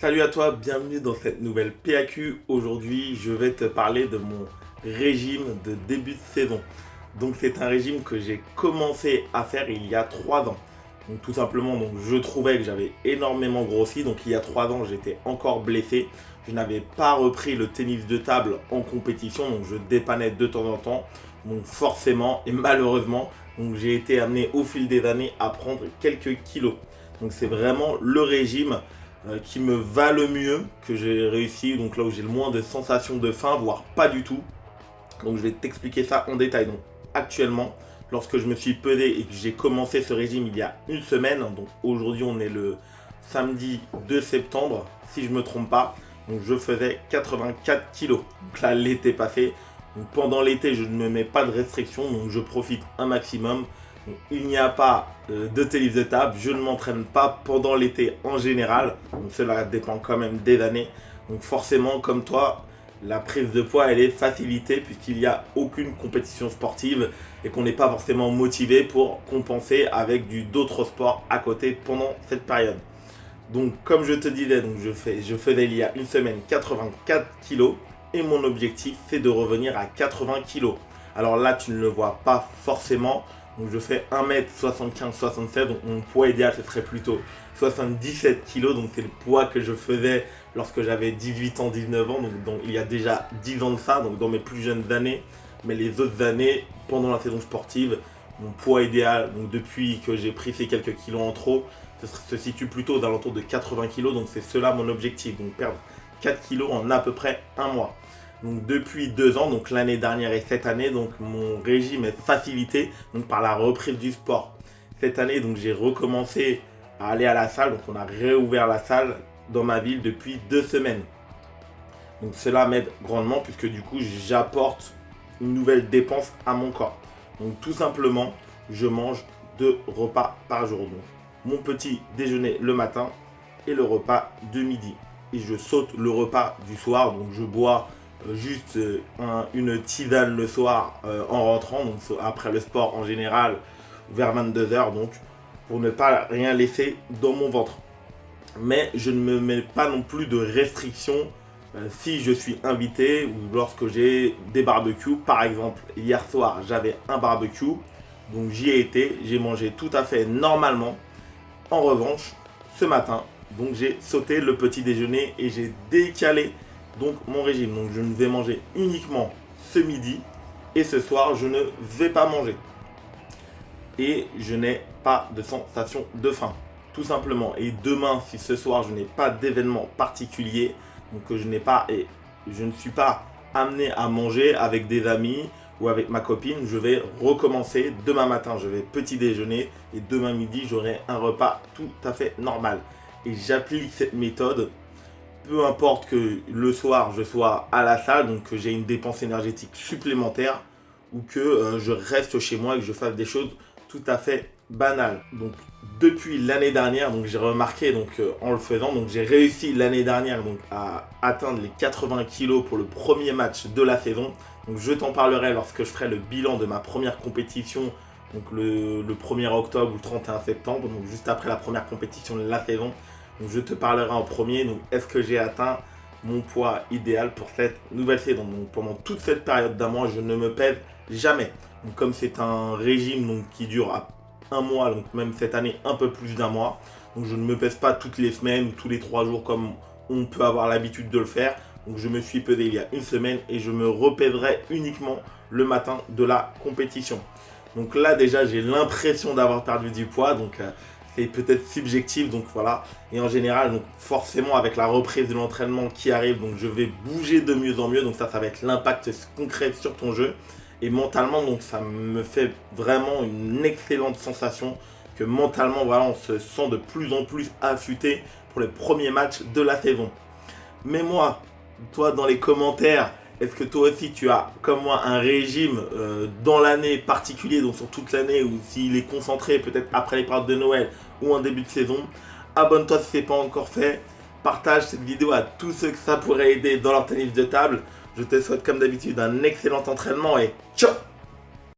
Salut à toi, bienvenue dans cette nouvelle PAQ. Aujourd'hui, je vais te parler de mon régime de début de saison. Donc c'est un régime que j'ai commencé à faire il y a 3 ans. Donc tout simplement, je trouvais que j'avais énormément grossi. Donc il y a 3 ans, j'étais encore blessé. Je n'avais pas repris le tennis de table en compétition, donc je dépannais de temps en temps. Donc forcément et malheureusement, j'ai été amené au fil des années à prendre quelques kilos. Donc c'est vraiment le régime qui me va le mieux, que j'ai réussi, donc là où j'ai le moins de sensations de faim, voire pas du tout. Donc je vais t'expliquer ça en détail. Donc actuellement, lorsque je me suis pesé et que j'ai commencé ce régime il y a une semaine, donc aujourd'hui on est le samedi 2 septembre, si je ne me trompe pas, donc je faisais 84 kilos. Donc là l'été passé, donc pendant l'été je ne me mets pas de restrictions, donc je profite un maximum. Donc, il n'y a pas de tennis de table, je ne m'entraîne pas pendant l'été en général, donc cela dépend quand même des années. Donc forcément comme toi, la prise de poids elle est facilitée puisqu'il n'y a aucune compétition sportive et qu'on n'est pas forcément motivé pour compenser avec d'autres sports à côté pendant cette période. Donc comme je te disais, donc je faisais il y a une semaine 84 kilos et mon objectif c'est de revenir à 80 kilos. Alors là tu ne le vois pas forcément. Donc je fais 1m75-67, donc mon poids idéal ce serait plutôt 77 kg, donc c'est le poids que je faisais lorsque j'avais 18 ans, 19 ans, donc il y a déjà 10 ans de ça, donc dans mes plus jeunes années, mais les autres années, pendant la saison sportive, mon poids idéal, donc depuis que j'ai pris ces quelques kilos en trop, se situe plutôt aux alentours de 80 kg, donc c'est cela mon objectif, donc perdre 4 kg en à peu près un mois. Donc depuis 2 ans, donc l'année dernière et cette année, donc mon régime est facilité donc par la reprise du sport. Cette année, donc j'ai recommencé à aller à la salle, donc on a réouvert la salle dans ma ville depuis 2 semaines. Donc cela m'aide grandement puisque du coup j'apporte une nouvelle dépense à mon corps. Donc tout simplement, je mange 2 repas par jour. Donc mon petit déjeuner le matin et le repas de midi. Et je saute le repas du soir, donc je bois juste une tisane le soir en rentrant, donc après le sport en général vers 22 h, donc pour ne pas rien laisser dans mon ventre. Mais je ne me mets pas non plus de restrictions si je suis invité ou lorsque j'ai des barbecues. Par exemple, hier soir j'avais un barbecue, donc j'y ai été, j'ai mangé tout à fait normalement. En revanche, ce matin, donc j'ai sauté le petit déjeuner et j'ai décalé donc mon régime. Donc je ne vais manger uniquement ce midi et ce soir je ne vais pas manger. Et je n'ai pas de sensation de faim, tout simplement. Et demain, si ce soir je n'ai pas d'événement particulier, donc que je ne suis pas amené à manger avec des amis ou avec ma copine, je vais recommencer demain matin. Je vais petit déjeuner et demain midi j'aurai un repas tout à fait normal. Et j'applique cette méthode. Peu importe que le soir je sois à la salle, donc que j'ai une dépense énergétique supplémentaire ou que je reste chez moi et que je fasse des choses tout à fait banales. Donc depuis l'année dernière, donc j'ai remarqué en le faisant, donc j'ai réussi l'année dernière donc à atteindre les 80 kg pour le premier match de la saison. Donc je t'en parlerai lorsque je ferai le bilan de ma première compétition, donc le 1er octobre ou le 31 septembre, donc juste après la première compétition de la saison. Donc je te parlerai en premier, donc est-ce que j'ai atteint mon poids idéal pour cette nouvelle saison. Donc pendant toute cette période d'un mois, je ne me pèse jamais. Donc comme c'est un régime donc, qui dure à un mois, donc même cette année un peu plus d'un mois, donc je ne me pèse pas toutes les semaines ou tous les 3 jours comme on peut avoir l'habitude de le faire. Donc je me suis pesé il y a une semaine et je me repèserai uniquement le matin de la compétition. Donc là déjà j'ai l'impression d'avoir perdu du poids, donc c'est peut-être subjectif, donc voilà. Et en général, donc forcément avec la reprise de l'entraînement qui arrive, donc je vais bouger de mieux en mieux, donc ça va être l'impact concret sur ton jeu. Et mentalement, donc ça me fait vraiment une excellente sensation que mentalement, voilà, on se sent de plus en plus affûté pour les premiers matchs de la saison. Mais moi, toi dans les commentaires, est-ce que toi aussi tu as comme moi un régime dans l'année particulier, donc sur toute l'année, ou s'il est concentré peut-être après les périodes de Noël ou en début de saison? Abonne-toi si ce n'est pas encore fait, partage cette vidéo à tous ceux que ça pourrait aider dans leur tennis de table. Je te souhaite comme d'habitude un excellent entraînement et ciao!